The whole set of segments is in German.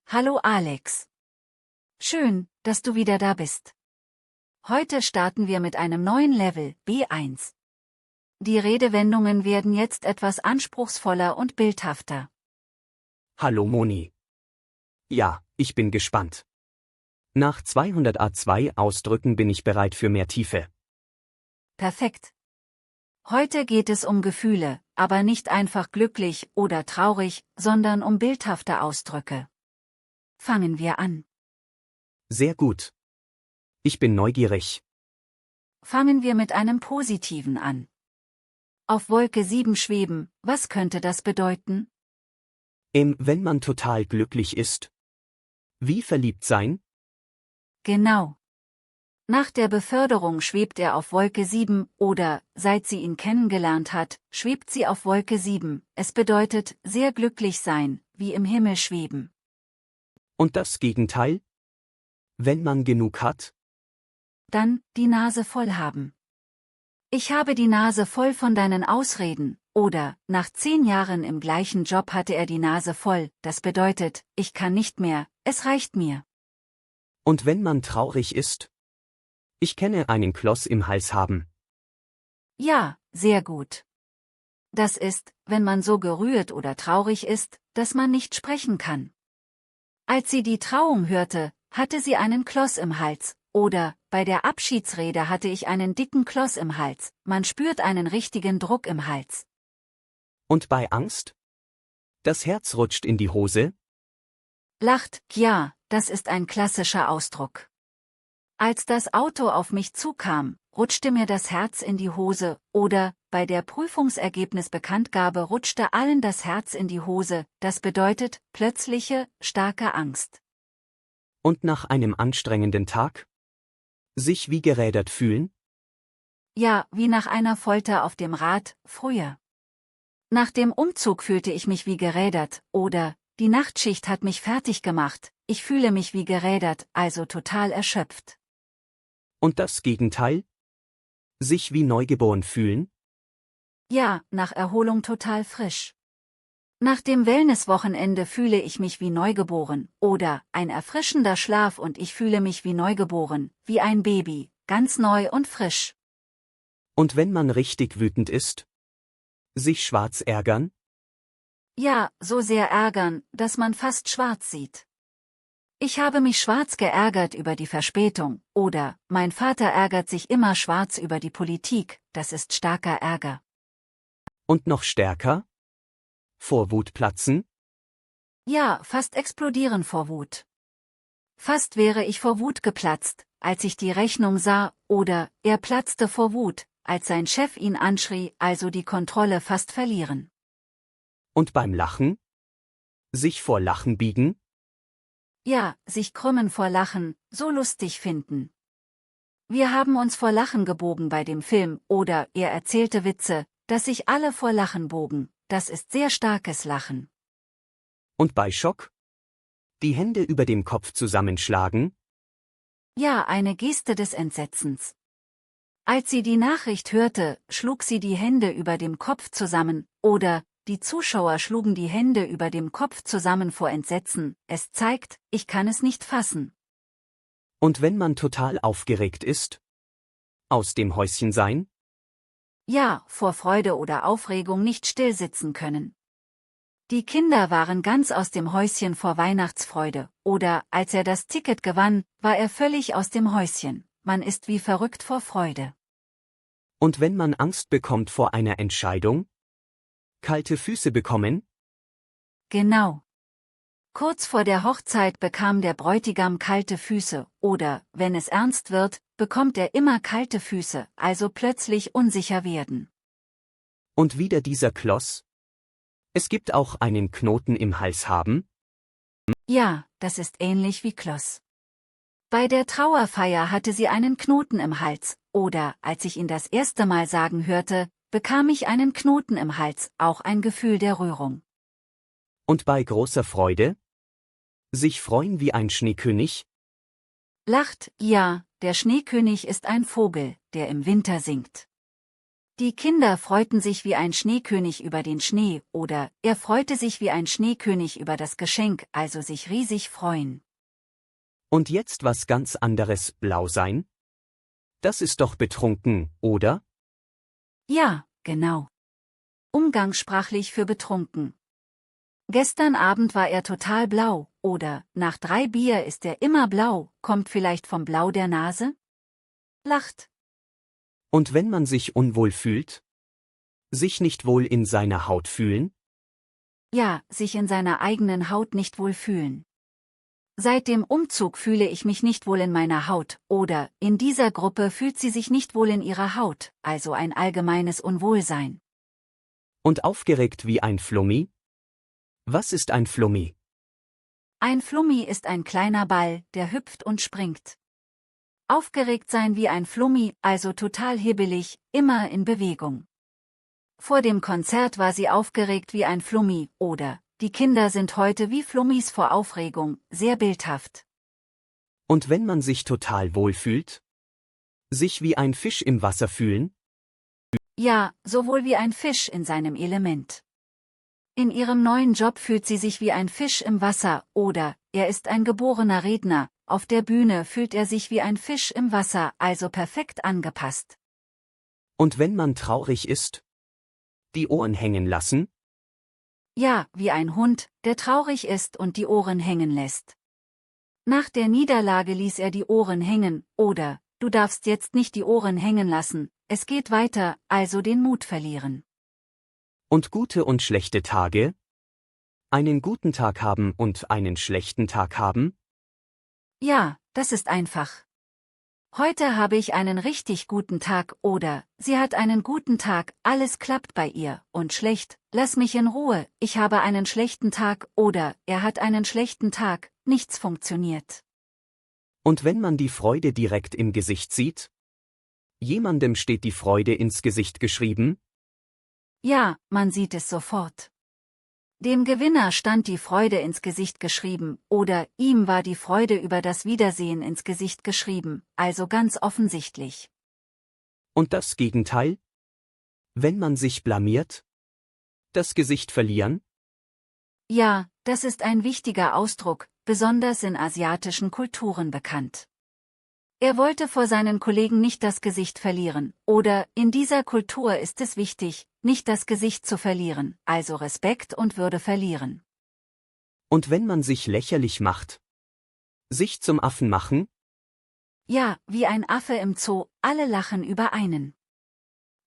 Hallo Alex. Schön, dass du wieder da bist. Heute starten wir mit einem neuen Level, B1. Die Redewendungen werden jetzt etwas anspruchsvoller und bildhafter. Hallo Moni. Ja, ich bin gespannt. Nach 200 A2 Ausdrücken bin ich bereit für mehr Tiefe. Perfekt. Heute geht es um Gefühle, aber nicht einfach glücklich oder traurig, sondern um bildhafte Ausdrücke. Fangen wir an. Sehr gut. Ich bin neugierig. Fangen wir mit einem Positiven an. Auf Wolke 7 schweben, was könnte das bedeuten? Wenn man total glücklich ist. Wie verliebt sein? Genau. Nach der Beförderung schwebt er auf Wolke 7 oder, seit sie ihn kennengelernt hat, schwebt sie auf Wolke 7. Es bedeutet, sehr glücklich sein, wie im Himmel schweben. Und das Gegenteil? Wenn man genug hat? Dann, die Nase voll haben. Ich habe die Nase voll von deinen Ausreden, oder, nach 10 Jahren im gleichen Job hatte er die Nase voll, das bedeutet, ich kann nicht mehr, es reicht mir. Und wenn man traurig ist? Ich kenne einen Kloß im Hals haben. Ja, sehr gut. Das ist, wenn man so gerührt oder traurig ist, dass man nicht sprechen kann. Als sie die Trauung hörte, hatte sie einen Kloß im Hals, oder, bei der Abschiedsrede hatte ich einen dicken Kloß im Hals, man spürt einen richtigen Druck im Hals. Und bei Angst? Das Herz rutscht in die Hose? Lacht, ja, das ist ein klassischer Ausdruck. Als das Auto auf mich zukam, rutschte mir das Herz in die Hose, oder, bei der Prüfungsergebnisbekanntgabe rutschte allen das Herz in die Hose, das bedeutet, plötzliche, starke Angst. Und nach einem anstrengenden Tag? Sich wie gerädert fühlen? Ja, wie nach einer Folter auf dem Rad, früher. Nach dem Umzug fühlte ich mich wie gerädert, oder, die Nachtschicht hat mich fertig gemacht, ich fühle mich wie gerädert, also total erschöpft. Und das Gegenteil? Sich wie neugeboren fühlen? Ja, nach Erholung total frisch. Nach dem Wellnesswochenende fühle ich mich wie neugeboren, oder, ein erfrischender Schlaf und ich fühle mich wie neugeboren, wie ein Baby, ganz neu und frisch. Und wenn man richtig wütend ist? Sich schwarz ärgern? Ja, so sehr ärgern, dass man fast schwarz sieht. Ich habe mich schwarz geärgert über die Verspätung, oder, mein Vater ärgert sich immer schwarz über die Politik, das ist starker Ärger. Und noch stärker? Vor Wut platzen? Ja, fast explodieren vor Wut. Fast wäre ich vor Wut geplatzt, als ich die Rechnung sah, oder, er platzte vor Wut, als sein Chef ihn anschrie, also die Kontrolle fast verlieren. Und beim Lachen? Sich vor Lachen biegen? Ja, sich krümmen vor Lachen, so lustig finden. Wir haben uns vor Lachen gebogen bei dem Film, oder, er erzählte Witze, dass sich alle vor Lachen bogen, das ist sehr starkes Lachen. Und bei Schock? Die Hände über dem Kopf zusammenschlagen? Ja, eine Geste des Entsetzens. Als sie die Nachricht hörte, schlug sie die Hände über dem Kopf zusammen, oder, die Zuschauer schlugen die Hände über dem Kopf zusammen vor Entsetzen, es zeigt, ich kann es nicht fassen. Und wenn man total aufgeregt ist? Aus dem Häuschen sein? Ja, vor Freude oder Aufregung nicht stillsitzen können. Die Kinder waren ganz aus dem Häuschen vor Weihnachtsfreude, oder, als er das Ticket gewann, war er völlig aus dem Häuschen, man ist wie verrückt vor Freude. Und wenn man Angst bekommt vor einer Entscheidung? Kalte Füße bekommen? Genau. Kurz vor der Hochzeit bekam der Bräutigam kalte Füße, oder, wenn es ernst wird, bekommt er immer kalte Füße, also plötzlich unsicher werden. Und wieder dieser Kloß? Es gibt auch einen Knoten im Hals haben? Ja, das ist ähnlich wie Kloß. Bei der Trauerfeier hatte sie einen Knoten im Hals, oder, als ich ihn das erste Mal sagen hörte, bekam ich einen Knoten im Hals, auch ein Gefühl der Rührung. Und bei großer Freude? Sich freuen wie ein Schneekönig? Lacht, ja, der Schneekönig ist ein Vogel, der im Winter singt. Die Kinder freuten sich wie ein Schneekönig über den Schnee oder er freute sich wie ein Schneekönig über das Geschenk, also sich riesig freuen. Und jetzt was ganz anderes, blau sein? Das ist doch betrunken, oder? Ja, genau. Umgangssprachlich für betrunken. Gestern Abend war er total blau, oder nach 3 Bier ist er immer blau, kommt vielleicht vom Blau der Nase? Lacht. Und wenn man sich unwohl fühlt? Sich nicht wohl in seiner Haut fühlen? Ja, sich in seiner eigenen Haut nicht wohl fühlen. Seit dem Umzug fühle ich mich nicht wohl in meiner Haut, oder in dieser Gruppe fühlt sie sich nicht wohl in ihrer Haut, also ein allgemeines Unwohlsein. Und aufgeregt wie ein Flummi? Was ist ein Flummi? Ein Flummi ist ein kleiner Ball, der hüpft und springt. Aufgeregt sein wie ein Flummi, also total hibbelig, immer in Bewegung. Vor dem Konzert war sie aufgeregt wie ein Flummi, oder die Kinder sind heute wie Flummis vor Aufregung, sehr bildhaft. Und wenn man sich total wohl fühlt? Sich wie ein Fisch im Wasser fühlen? Ja, sowohl wie ein Fisch in seinem Element. In ihrem neuen Job fühlt sie sich wie ein Fisch im Wasser, oder er ist ein geborener Redner, auf der Bühne fühlt er sich wie ein Fisch im Wasser, also perfekt angepasst. Und wenn man traurig ist? Die Ohren hängen lassen? Ja, wie ein Hund, der traurig ist und die Ohren hängen lässt. Nach der Niederlage ließ er die Ohren hängen, oder, du darfst jetzt nicht die Ohren hängen lassen, es geht weiter, also den Mut verlieren. Und gute und schlechte Tage? Einen guten Tag haben und einen schlechten Tag haben? Ja, das ist einfach. Heute habe ich einen richtig guten Tag oder sie hat einen guten Tag, alles klappt bei ihr, und schlecht, lass mich in Ruhe, ich habe einen schlechten Tag oder er hat einen schlechten Tag, nichts funktioniert. Und wenn man die Freude direkt im Gesicht sieht? Jemandem steht die Freude ins Gesicht geschrieben? Ja, man sieht es sofort. Dem Gewinner stand die Freude ins Gesicht geschrieben, oder ihm war die Freude über das Wiedersehen ins Gesicht geschrieben, also ganz offensichtlich. Und das Gegenteil? Wenn man sich blamiert? Das Gesicht verlieren? Ja, das ist ein wichtiger Ausdruck, besonders in asiatischen Kulturen bekannt. Er wollte vor seinen Kollegen nicht das Gesicht verlieren, oder in dieser Kultur ist es wichtig, nicht das Gesicht zu verlieren, also Respekt und Würde verlieren. Und wenn man sich lächerlich macht? Sich zum Affen machen? Ja, wie ein Affe im Zoo, alle lachen über einen.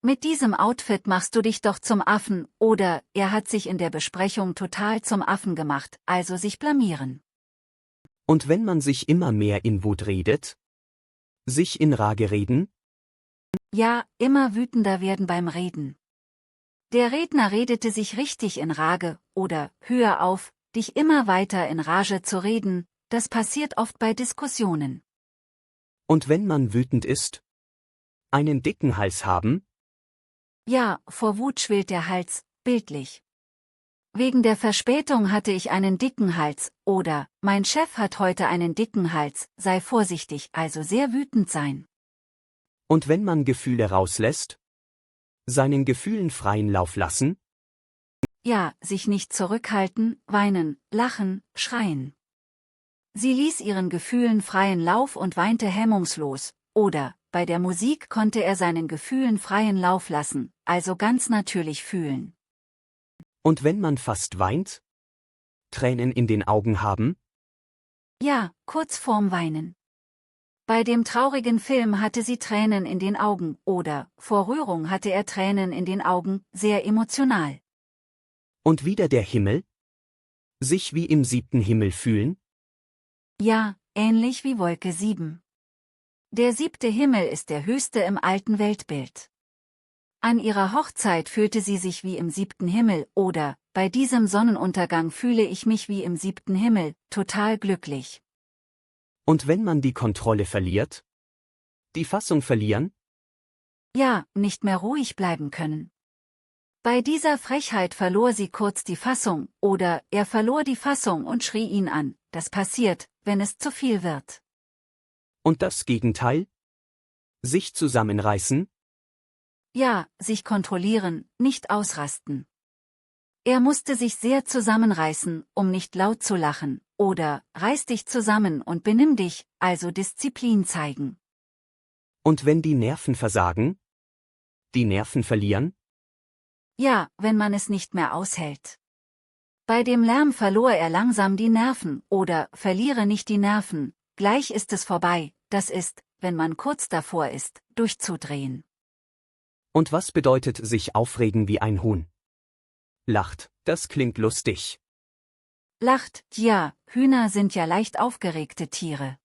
Mit diesem Outfit machst du dich doch zum Affen, oder er hat sich in der Besprechung total zum Affen gemacht, also sich blamieren. Und wenn man sich immer mehr in Wut redet? Sich in Rage reden? Ja, immer wütender werden beim Reden. Der Redner redete sich richtig in Rage, oder, hör auf, dich immer weiter in Rage zu reden, das passiert oft bei Diskussionen. Und wenn man wütend ist? Einen dicken Hals haben? Ja, vor Wut schwillt der Hals, bildlich. Wegen der Verspätung hatte ich einen dicken Hals, oder, mein Chef hat heute einen dicken Hals, sei vorsichtig, also sehr wütend sein. Und wenn man Gefühle rauslässt? Seinen Gefühlen freien Lauf lassen? Ja, sich nicht zurückhalten, weinen, lachen, schreien. Sie ließ ihren Gefühlen freien Lauf und weinte hemmungslos, oder, bei der Musik konnte er seinen Gefühlen freien Lauf lassen, also ganz natürlich fühlen. Und wenn man fast weint? Tränen in den Augen haben? Ja, kurz vorm Weinen. Bei dem traurigen Film hatte sie Tränen in den Augen, oder, vor Rührung hatte er Tränen in den Augen, sehr emotional. Und wieder der Himmel? Sich wie im 7. Himmel fühlen? Ja, ähnlich wie Wolke 7. Der 7. Himmel ist der höchste im alten Weltbild. An ihrer Hochzeit fühlte sie sich wie im 7. Himmel, oder, bei diesem Sonnenuntergang fühle ich mich wie im 7. Himmel, total glücklich. Und wenn man die Kontrolle verliert? Die Fassung verlieren? Ja, nicht mehr ruhig bleiben können. Bei dieser Frechheit verlor sie kurz die Fassung, oder er verlor die Fassung und schrie ihn an, das passiert, wenn es zu viel wird. Und das Gegenteil? Sich zusammenreißen? Ja, sich kontrollieren, nicht ausrasten. Er musste sich sehr zusammenreißen, um nicht laut zu lachen, oder reiß dich zusammen und benimm dich, also Disziplin zeigen. Und wenn die Nerven versagen? Die Nerven verlieren? Ja, wenn man es nicht mehr aushält. Bei dem Lärm verlor er langsam die Nerven, oder verliere nicht die Nerven, gleich ist es vorbei, das ist, wenn man kurz davor ist, durchzudrehen. Und was bedeutet sich aufregen wie ein Huhn? Lacht, das klingt lustig. Lacht, ja, Hühner sind ja leicht aufgeregte Tiere.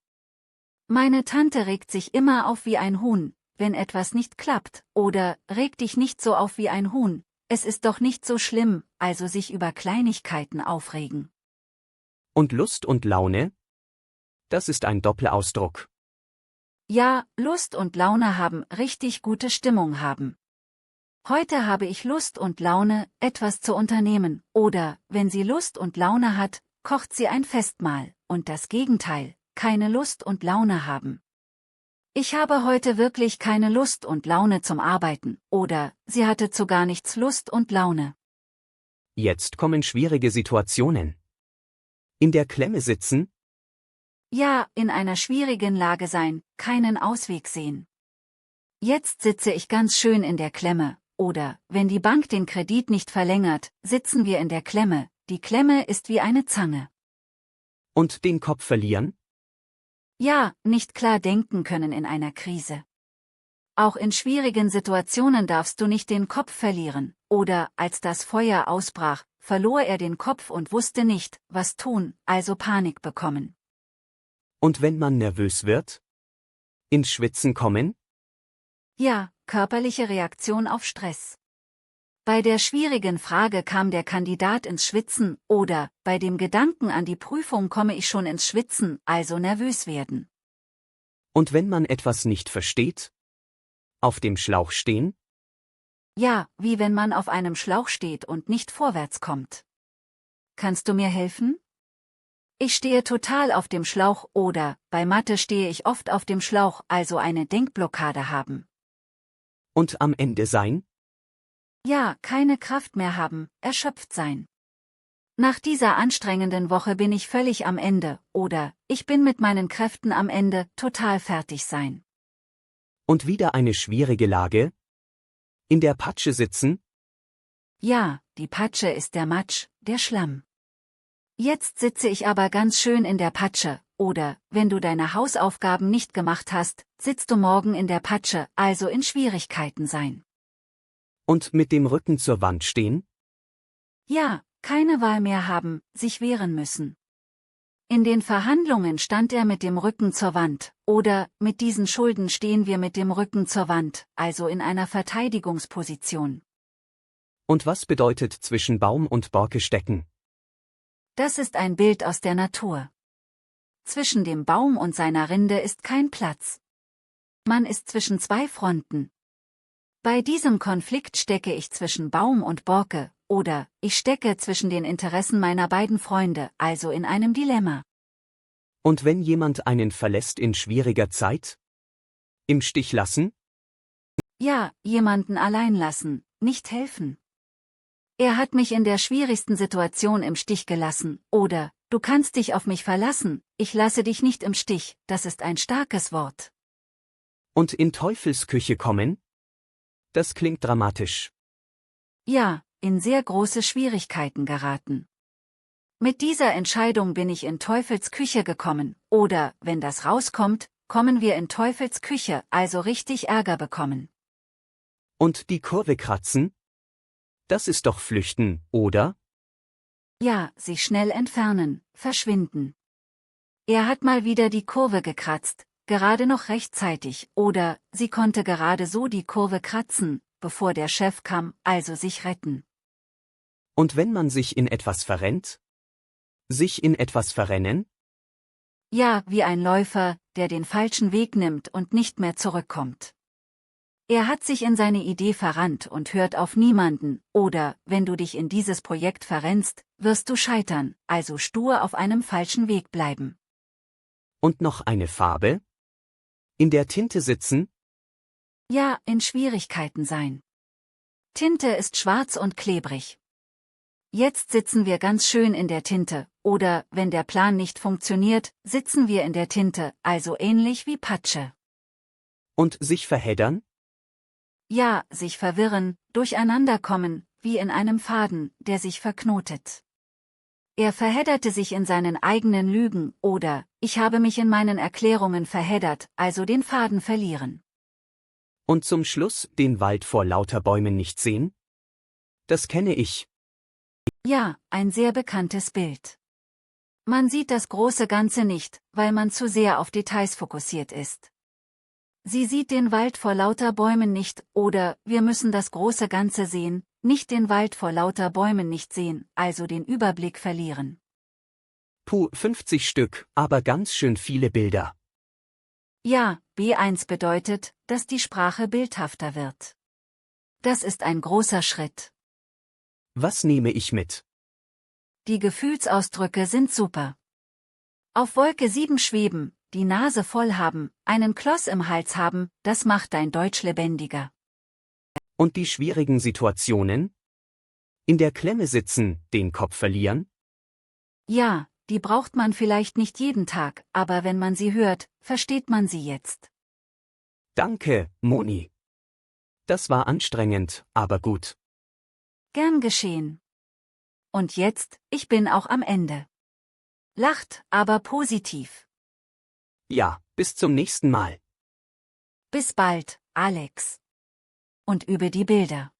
Meine Tante regt sich immer auf wie ein Huhn, wenn etwas nicht klappt, oder reg dich nicht so auf wie ein Huhn, es ist doch nicht so schlimm, also sich über Kleinigkeiten aufregen. Und Lust und Laune? Das ist ein Doppelausdruck. Ja, Lust und Laune haben, richtig gute Stimmung haben. Heute habe ich Lust und Laune, etwas zu unternehmen, oder, wenn sie Lust und Laune hat, kocht sie ein Festmahl, und das Gegenteil, keine Lust und Laune haben. Ich habe heute wirklich keine Lust und Laune zum Arbeiten, oder, sie hatte zu gar nichts Lust und Laune. Jetzt kommen schwierige Situationen. In der Klemme sitzen? Ja, in einer schwierigen Lage sein, keinen Ausweg sehen. Jetzt sitze ich ganz schön in der Klemme, oder, wenn die Bank den Kredit nicht verlängert, sitzen wir in der Klemme, die Klemme ist wie eine Zange. Und den Kopf verlieren? Ja, nicht klar denken können in einer Krise. Auch in schwierigen Situationen darfst du nicht den Kopf verlieren, oder, als das Feuer ausbrach, verlor er den Kopf und wusste nicht, was tun, also Panik bekommen. Und wenn man nervös wird? Ins Schwitzen kommen? Ja, körperliche Reaktion auf Stress. Bei der schwierigen Frage kam der Kandidat ins Schwitzen, oder, bei dem Gedanken an die Prüfung komme ich schon ins Schwitzen, also nervös werden. Und wenn man etwas nicht versteht? Auf dem Schlauch stehen? Ja, wie wenn man auf einem Schlauch steht und nicht vorwärts kommt. Kannst du mir helfen? Ich stehe total auf dem Schlauch, oder, bei Mathe stehe ich oft auf dem Schlauch, also eine Denkblockade haben. Und am Ende sein? Ja, keine Kraft mehr haben, erschöpft sein. Nach dieser anstrengenden Woche bin ich völlig am Ende, oder, ich bin mit meinen Kräften am Ende, total fertig sein. Und wieder eine schwierige Lage? In der Patsche sitzen? Ja, die Patsche ist der Matsch, der Schlamm. Jetzt sitze ich aber ganz schön in der Patsche, oder, wenn du deine Hausaufgaben nicht gemacht hast, sitzt du morgen in der Patsche, also in Schwierigkeiten sein. Und mit dem Rücken zur Wand stehen? Ja, keine Wahl mehr haben, sich wehren müssen. In den Verhandlungen stand er mit dem Rücken zur Wand, oder, mit diesen Schulden stehen wir mit dem Rücken zur Wand, also in einer Verteidigungsposition. Und was bedeutet zwischen Baum und Borke stecken? Das ist ein Bild aus der Natur. Zwischen dem Baum und seiner Rinde ist kein Platz. Man ist zwischen zwei Fronten. Bei diesem Konflikt stecke ich zwischen Baum und Borke, oder, ich stecke zwischen den Interessen meiner beiden Freunde, also in einem Dilemma. Und wenn jemand einen verlässt in schwieriger Zeit? Im Stich lassen? Ja, jemanden allein lassen, nicht helfen. Er hat mich in der schwierigsten Situation im Stich gelassen, oder, du kannst dich auf mich verlassen, ich lasse dich nicht im Stich, das ist ein starkes Wort. Und in Teufelsküche kommen? Das klingt dramatisch. Ja, in sehr große Schwierigkeiten geraten. Mit dieser Entscheidung bin ich in Teufels Küche gekommen, oder, wenn das rauskommt, kommen wir in Teufels Küche, also richtig Ärger bekommen. Und die Kurve kratzen? Das ist doch Flüchten, oder? Ja, sich schnell entfernen, verschwinden. Er hat mal wieder die Kurve gekratzt, gerade noch rechtzeitig, oder, sie konnte gerade so die Kurve kratzen, bevor der Chef kam, also sich retten. Und wenn man sich in etwas verrennt? Sich in etwas verrennen? Ja, wie ein Läufer, der den falschen Weg nimmt und nicht mehr zurückkommt. Er hat sich in seine Idee verrannt und hört auf niemanden, oder, wenn du dich in dieses Projekt verrennst, wirst du scheitern, also stur auf einem falschen Weg bleiben. Und noch eine Farbe? In der Tinte sitzen? Ja, in Schwierigkeiten sein. Tinte ist schwarz und klebrig. Jetzt sitzen wir ganz schön in der Tinte, oder, wenn der Plan nicht funktioniert, sitzen wir in der Tinte, also ähnlich wie Patsche. Und sich verheddern? Ja, sich verwirren, durcheinanderkommen, wie in einem Faden, der sich verknotet. Er verhedderte sich in seinen eigenen Lügen, oder, ich habe mich in meinen Erklärungen verheddert, also den Faden verlieren. Und zum Schluss den Wald vor lauter Bäumen nicht sehen? Das kenne ich. Ja, ein sehr bekanntes Bild. Man sieht das große Ganze nicht, weil man zu sehr auf Details fokussiert ist. Sie sieht den Wald vor lauter Bäumen nicht, oder, wir müssen das große Ganze sehen, nicht den Wald vor lauter Bäumen nicht sehen, also den Überblick verlieren. Puh, 50 Stück, aber ganz schön viele Bilder. Ja, B1 bedeutet, dass die Sprache bildhafter wird. Das ist ein großer Schritt. Was nehme ich mit? Die Gefühlsausdrücke sind super. Auf Wolke 7 schweben, die Nase voll haben, einen Kloß im Hals haben, das macht dein Deutsch lebendiger. Und die schwierigen Situationen? In der Klemme sitzen, den Kopf verlieren? Ja, die braucht man vielleicht nicht jeden Tag, aber wenn man sie hört, versteht man sie jetzt. Danke, Moni. Das war anstrengend, aber gut. Gern geschehen. Und jetzt, ich bin auch am Ende. Lacht, aber positiv. Ja, bis zum nächsten Mal. Bis bald, Alex. Und übe die Bilder.